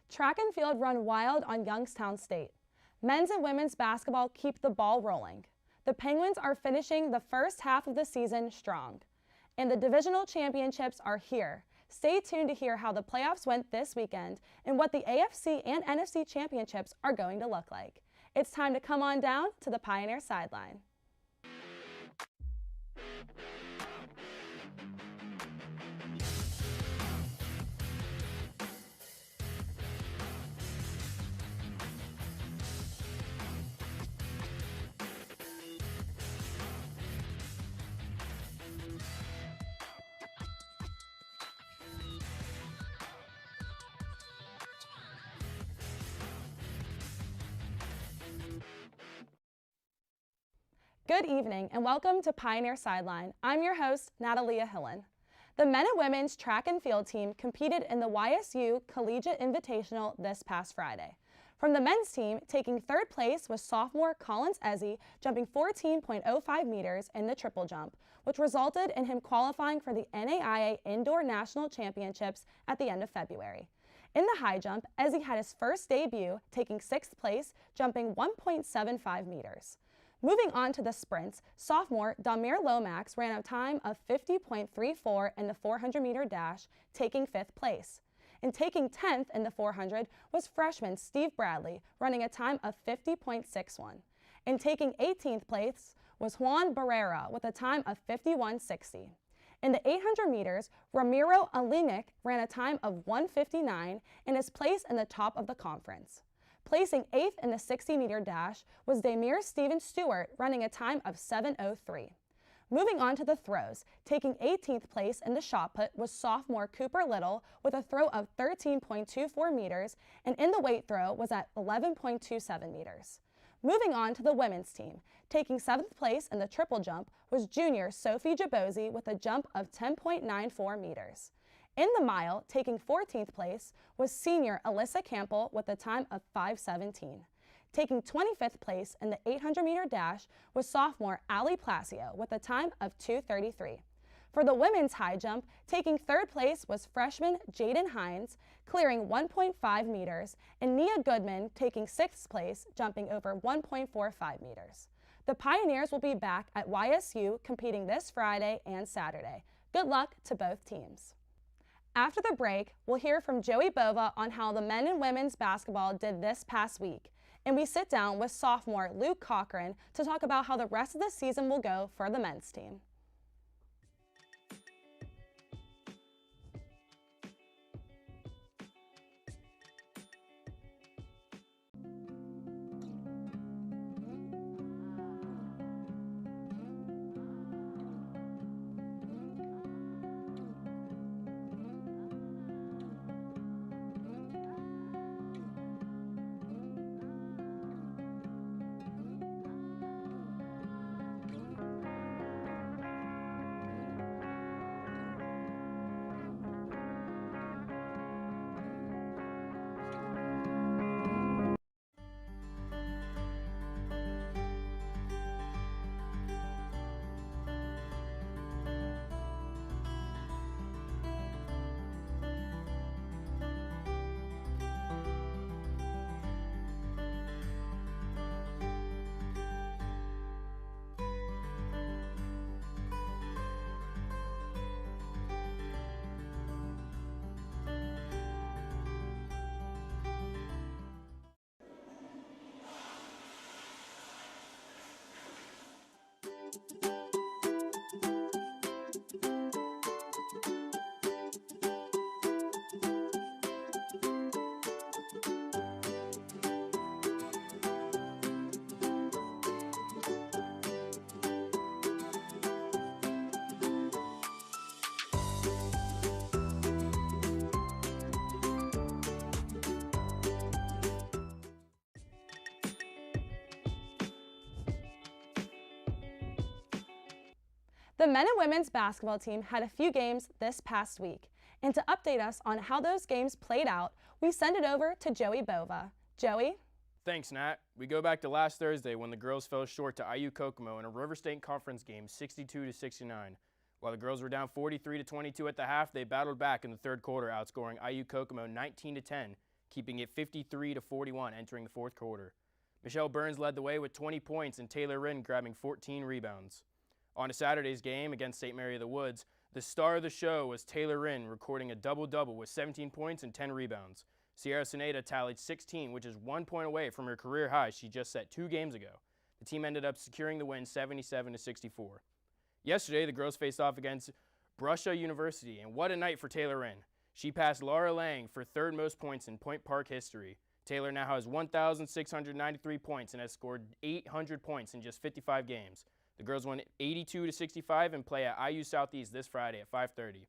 Track and field run wild on Youngstown State. Men's and women's basketball keep the ball rolling. The Penguins are finishing the first half of the season strong. And the divisional championships are here. Stay tuned to hear how the playoffs went this weekend and what the AFC and NFC championships are going to look like. It's time to come on down to the Pioneer Sideline. Good evening and welcome to Pioneer Sideline. I'm your host, Natalia Hillen. The men and women's track and field team competed in the YSU Collegiate Invitational this past Friday. From the men's team, taking third place was sophomore Collins Ezzie, jumping 14.05 meters in the triple jump, which resulted in him qualifying for the NAIA Indoor National Championships at the end of February. In the high jump, Ezzie had his first debut, taking sixth place, jumping 1.75 meters. Moving on to the sprints, sophomore Damir Lomax ran a time of 50.34 in the 400-meter dash, taking fifth place. And taking 10th in the 400 was freshman Steve Bradley, running a time of 50.61. And taking 18th place was Juan Barrera with a time of 51.60. In the 800 meters, Ramiro Alinik ran a time of 1:59 and is placed in the top of the conference. Placing 8th in the 60-meter dash was Damir Steven Stewart, running a time of 7:03. Moving on to the throws, taking 18th place in the shot put was sophomore Cooper Little with a throw of 13.24 meters, and in the weight throw was at 11.27 meters. Moving on to the women's team, taking 7th place in the triple jump was junior Sophie Jabozi with a jump of 10.94 meters. In the mile, taking 14th place was senior Alyssa Campbell with a time of 5:17. Taking 25th place in the 800-meter dash was sophomore Allie Placio with a time of 2:33. For the women's high jump, taking third place was freshman Jaden Hines, clearing 1.5 meters, and Nia Goodman taking sixth place, jumping over 1.45 meters. The Pioneers will be back at YSU competing this Friday and Saturday. Good luck to both teams. After the break, we'll hear from Joey Bova on how the men and women's basketball did this past week, and we sit down with sophomore Luke Cochran to talk about how the rest of the season will go for the men's team. The men and women's basketball team had a few games this past week, and to update us on how those games played out, we send it over to Joey Bova. Joey? Thanks, Nat. We go back to last Thursday when the girls fell short to IU Kokomo in a River State Conference game 62-69. While the girls were down 43-22 at the half, they battled back in the third quarter, outscoring IU Kokomo 19-10, keeping it 53-41 entering the fourth quarter. Michelle Burns led the way with 20 points and Taylor Wren grabbing 14 rebounds. On to Saturday's game against St. Mary of the Woods, the star of the show was Taylor Wren, recording a double-double with 17 points and 10 rebounds. Sierra Seneda tallied 16, which is 1 point away from her career high she just set 2 games ago. The team ended up securing the win 77-64. Yesterday, the girls faced off against Brusha University, and what a night for Taylor Wren. She passed Laura Lang for third most points in Point Park history. Taylor now has 1,693 points and has scored 800 points in just 55 games. The girls won 82-65 and play at IU Southeast this Friday at 5:30.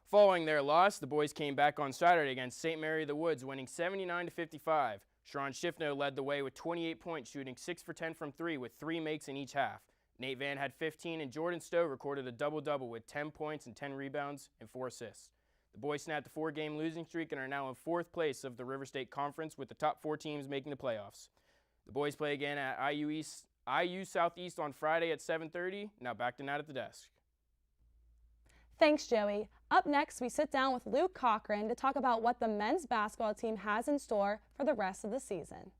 Following their loss, the boys came back on Saturday against St. Mary of the Woods, winning 79-55. Sharon Schiffno led the way with 28 points, shooting 6 for 10 from 3 with 3 makes in each half. Nate Van had 15, and Jordan Stowe recorded a double-double with 10 points and 10 rebounds and 4 assists. The boys snapped a 4-game losing streak and are now in 4th place of the River State Conference, with the top 4 teams making the playoffs. The boys play again at IU Southeast on Friday at 7:30. Now back to Nat at the desk. Thanks, Joey. Up next, we sit down with Luke Cochran to talk about what the men's basketball team has in store for the rest of the season.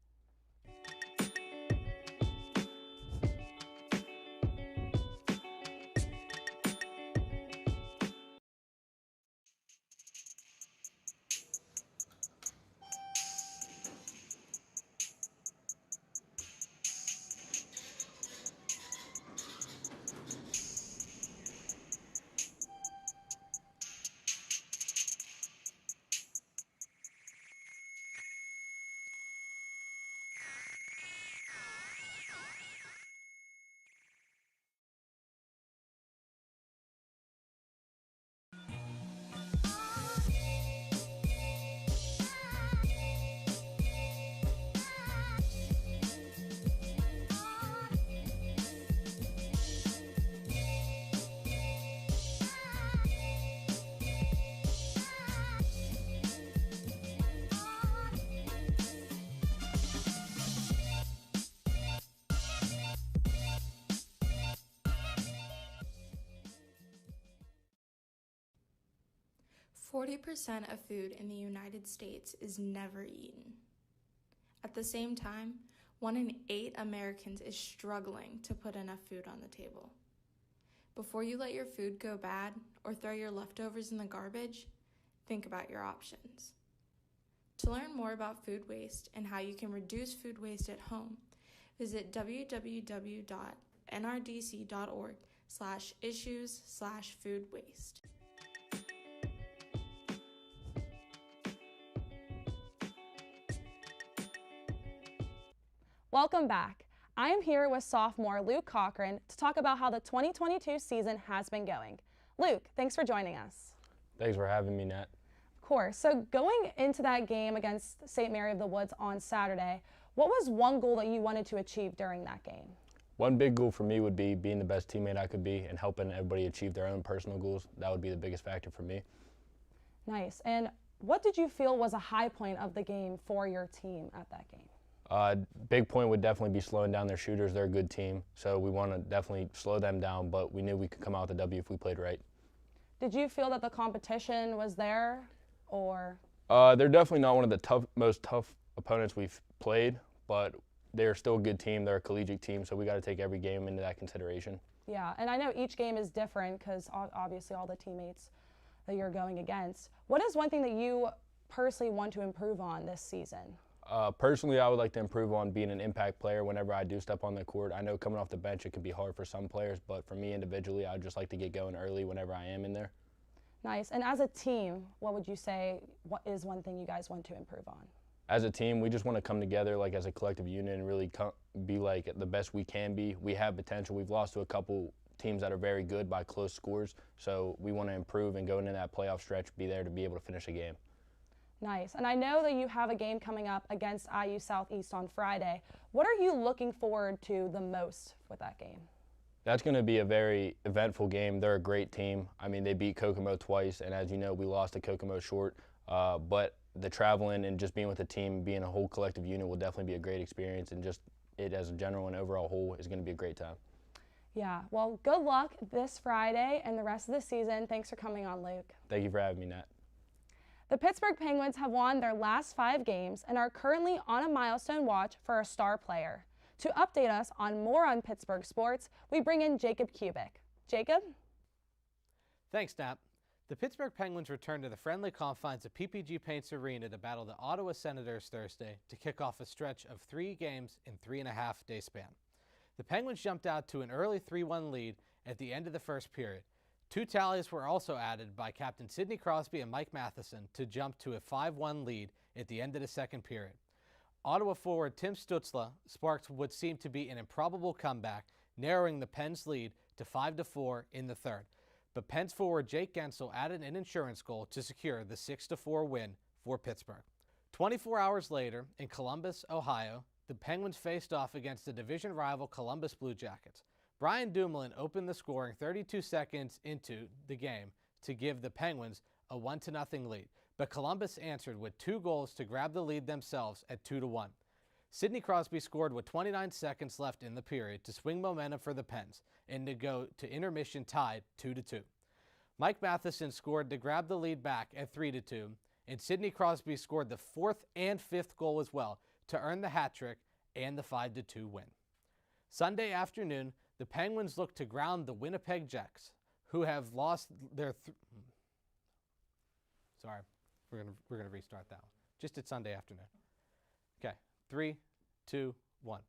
40% of food in the United States is never eaten. At the same time, 1 in 8 Americans is struggling to put enough food on the table. Before you let your food go bad or throw your leftovers in the garbage, think about your options. To learn more about food waste and how you can reduce food waste at home, visit www.nrdc.org/issues/food-waste. Welcome back. I am here with sophomore Luke Cochran to talk about how the 2022 season has been going. Luke, thanks for joining us. Thanks for having me, Nat. Of course. So going into that game against St. Mary of the Woods on Saturday, what was one goal that you wanted to achieve during that game? One big goal for me would be being the best teammate I could be and helping everybody achieve their own personal goals. That would be the biggest factor for me. Nice. And what did you feel was a high point of the game for your team at that game? Big point would definitely be slowing down their shooters. They're a good team, so we want to definitely slow them down, but we knew we could come out with a W if we played right. Did you feel that the competition was there, or? They're definitely not one of the most tough opponents we've played, but they're still a good team. They're a collegiate team, so we got to take every game into that consideration. Yeah, and I know each game is different because obviously all the teammates that you're going against. What is one thing that you personally want to improve on this season? Personally, I would like to improve on being an impact player whenever I do step on the court. I know coming off the bench it can be hard for some players, but for me individually, I'd just like to get going early whenever I am in there. Nice. And as a team, what would you say, what is one thing you guys want to improve on? As a team, we just want to come together like as a collective unit and really be like the best we can be. We have potential. We've lost to a couple teams that are very good by close scores, so we want to improve and go into that playoff stretch, be there to be able to finish a game. Nice. And I know that you have a game coming up against IU Southeast on Friday. What are you looking forward to the most with that game? That's going to be a very eventful game. They're a great team. I mean, they beat Kokomo twice, and as you know, we lost to Kokomo short. But the traveling and just being with the team, being a whole collective unit will definitely be a great experience, and just it as a general and overall whole is going to be a great time. Yeah. Well, good luck this Friday and the rest of the season. Thanks for coming on, Luke. Thank you for having me, Nat. The Pittsburgh Penguins have won their last 5 games and are currently on a milestone watch for a star player. To update us on Pittsburgh sports, we bring in Jacob Kubik. Jacob? Thanks, Nat. The Pittsburgh Penguins returned to the friendly confines of PPG Paints Arena to battle the Ottawa Senators Thursday to kick off a stretch of 3 games in 3.5-day span. The Penguins jumped out to an early 3-1 lead at the end of the first period. 2 tallies were also added by Captain Sidney Crosby and Mike Matheson to jump to a 5-1 lead at the end of the second period. Ottawa forward Tim Stützle sparked what seemed to be an improbable comeback, narrowing the Pens' lead to 5-4 in the third. But Pens forward Jake Guentzel added an insurance goal to secure the 6-4 win for Pittsburgh. 24 hours later, in Columbus, Ohio, the Penguins faced off against the division rival Columbus Blue Jackets. Brian Dumoulin opened the scoring 32 seconds into the game to give the Penguins a 1-0 lead, but Columbus answered with 2 goals to grab the lead themselves at 2-1. Sidney Crosby scored with 29 seconds left in the period to swing momentum for the Pens and to go to intermission tied 2-2. Mike Matheson scored to grab the lead back at 3-2, and Sidney Crosby scored the 4th and 5th goal as well to earn the hat trick and the 5-2 win. Sunday afternoon, the Penguins looked to ground the Winnipeg Jets, who have lost their we're gonna restart that one. Just at Sunday afternoon. Okay, 3, 2, 1.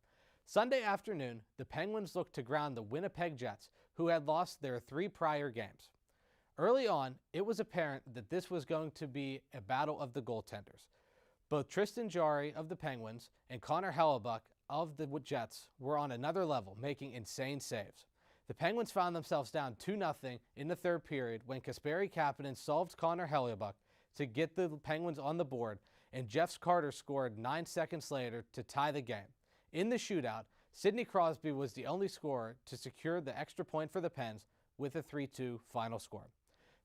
Sunday afternoon, the Penguins looked to ground the Winnipeg Jets, who had lost their 3 prior games. Early on, it was apparent that this was going to be a battle of the goaltenders. Both Tristan Jarry of the Penguins and Connor Hellebuck of the Jets were on another level, making insane saves. The Penguins found themselves down 2-0 in the third period when Kasperi Kapanen solved Connor Hellebuck to get the Penguins on the board, and Jeff Carter scored 9 seconds later to tie the game. In the shootout, Sidney Crosby was the only scorer to secure the extra point for the Pens with a 3-2 final score.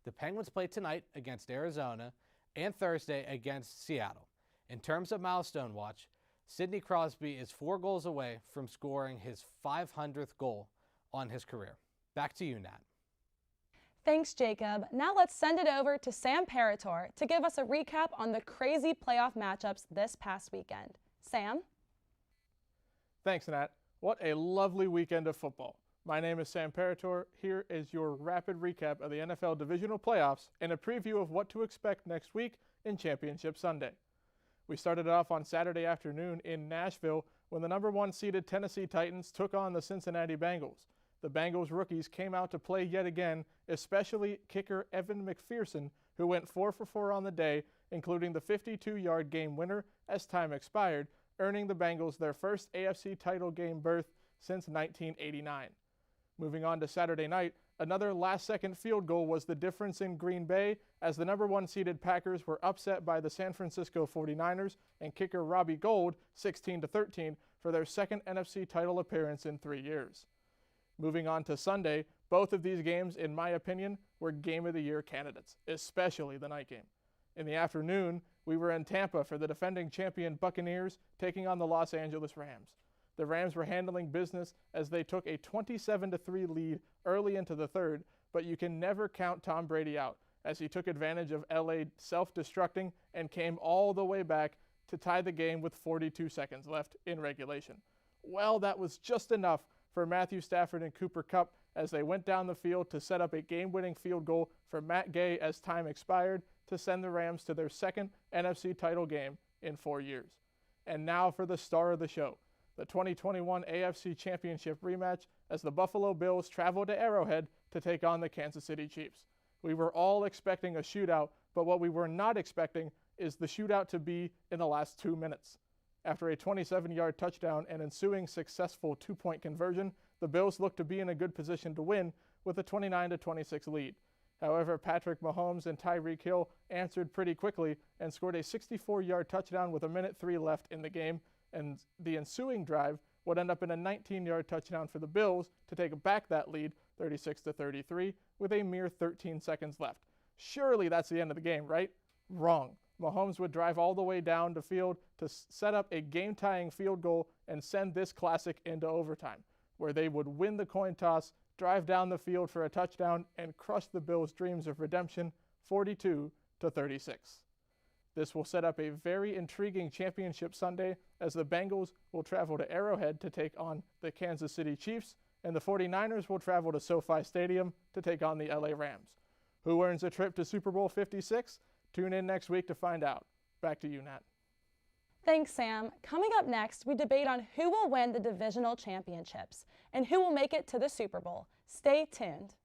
The Penguins play tonight against Arizona and Thursday against Seattle. In terms of milestone watch, Sidney Crosby is 4 goals away from scoring his 500th goal on his career. Back to you, Nat. Thanks, Jacob. Now let's send it over to Sam Parator to give us a recap on the crazy playoff matchups this past weekend. Sam? Thanks, Nat. What a lovely weekend of football. My name is Sam Parator. Here is your rapid recap of the NFL Divisional Playoffs and a preview of what to expect next week in Championship Sunday. We started off on Saturday afternoon in Nashville when the number 1 seeded Tennessee Titans took on the Cincinnati Bengals. The Bengals rookies came out to play yet again, especially kicker Evan McPherson, who went 4 for 4 on the day, including the 52-yard game winner as time expired, earning the Bengals their first AFC title game berth since 1989. Moving on to Saturday night, another last-second field goal was the difference in Green Bay as the number 1 seeded Packers were upset by the San Francisco 49ers and kicker Robbie Gould 16-13 for their second NFC title appearance in 3 years. Moving on to Sunday, both of these games, in my opinion, were Game of the Year candidates, especially the night game. In the afternoon, we were in Tampa for the defending champion Buccaneers taking on the Los Angeles Rams. The Rams were handling business as they took a 27-3 lead early into the third, but you can never count Tom Brady out as he took advantage of LA self-destructing and came all the way back to tie the game with 42 seconds left in regulation. Well, that was just enough for Matthew Stafford and Cooper Kupp as they went down the field to set up a game-winning field goal for Matt Gay as time expired to send the Rams to their second NFC title game in 4 years. And now for the star of the show, the 2021 AFC Championship rematch as the Buffalo Bills travel to Arrowhead to take on the Kansas City Chiefs. We were all expecting a shootout, but what we were not expecting is the shootout to be in the last 2 minutes. After a 27-yard touchdown and ensuing successful 2-point conversion, the Bills looked to be in a good position to win with a 29-26 lead. However, Patrick Mahomes and Tyreek Hill answered pretty quickly and scored a 64-yard touchdown with 1:03 left in the game, and the ensuing drive would end up in a 19-yard touchdown for the Bills to take back that lead 36-33 with a mere 13 seconds left. Surely that's the end of the game, right? Wrong. Mahomes would drive all the way down the field to set up a game-tying field goal and send this classic into overtime, where they would win the coin toss, drive down the field for a touchdown, and crush the Bills' dreams of redemption 42-36. This will set up a very intriguing championship Sunday as the Bengals will travel to Arrowhead to take on the Kansas City Chiefs, and the 49ers will travel to SoFi Stadium to take on the LA Rams. Who earns a trip to Super Bowl 56? Tune in next week to find out. Back to you, Nat. Thanks, Sam. Coming up next, we debate on who will win the divisional championships and who will make it to the Super Bowl. Stay tuned.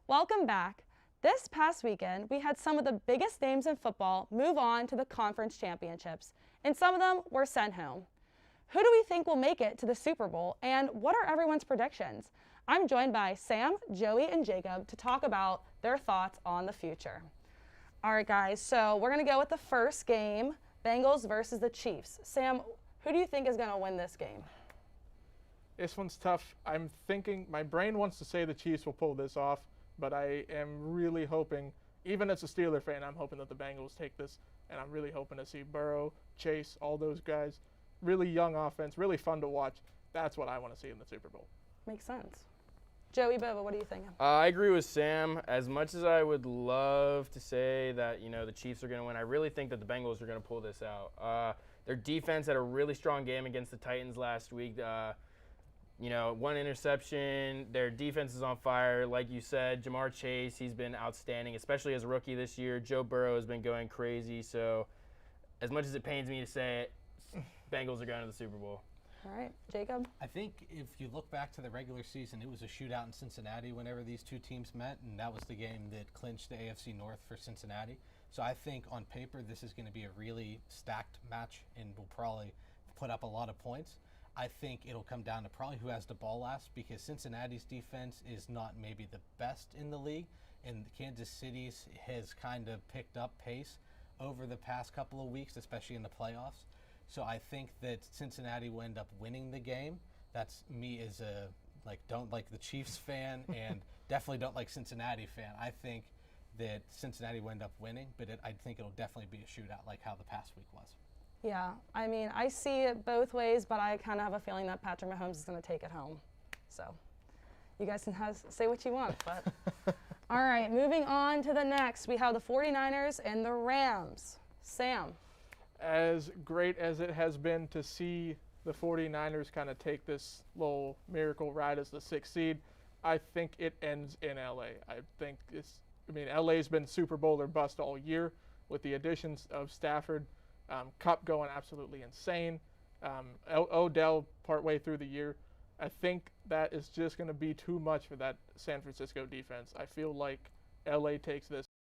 Welcome back. This past weekend, we had some of the biggest names in football move on to the conference championships, and some of them were sent home. Who do we think will make it to the Super Bowl, and what are everyone's predictions? I'm joined by Sam, Joey, and Jacob to talk about their thoughts on the future. All right, guys, so we're going to go with the first game, Bengals versus the Chiefs. Sam, who do you think is going to win this game? This one's tough. I'm thinking, my brain wants to say the Chiefs will pull this off, but I am really hoping, even as a Steeler fan, I'm hoping that the Bengals take this, and I'm really hoping to see Burrow, Chase, all those guys. Really young offense, really fun to watch. That's what I want to see in the Super Bowl. Makes sense. Joey Bova, what are you thinking? I agree with Sam. As much as I would love to say that, the Chiefs are going to win, I really think that the Bengals are going to pull this out. Their defense had a really strong game against the Titans last week. One interception. Their defense is on fire. Like you said, Jamar Chase, he's been outstanding, especially as a rookie this year. Joe Burrow has been going crazy. So as much as it pains me to say it, Bengals are going to the Super Bowl. All right, Jacob? I think if you look back to the regular season, it was a shootout in Cincinnati whenever these two teams met, and that was the game that clinched the AFC North for Cincinnati. So I think on paper this is going to be a really stacked match and will probably put up a lot of points. I think it'll come down to probably who has the ball last, because Cincinnati's defense is not maybe the best in the league, and Kansas City's has kind of picked up pace over the past couple of weeks, especially in the playoffs. So I think that Cincinnati will end up winning the game. That's me as a don't like the Chiefs fan and definitely don't like Cincinnati fan. I think that Cincinnati will end up winning, but I think it'll definitely be a shootout like how the past week was. Yeah, I mean, I see it both ways, but I kind of have a feeling that Patrick Mahomes is going to take it home. So you guys can say what you want. But all right, moving on to the next. We have the 49ers and the Rams. Sam. As great as it has been to see the 49ers kind of take this little miracle ride as the 6th seed, I think it ends in LA. LA's been Super Bowl or bust all year with the additions of Stafford, Kupp going absolutely insane, Odell partway through the year. I think that is just going to be too much for that San Francisco defense. I feel like LA takes this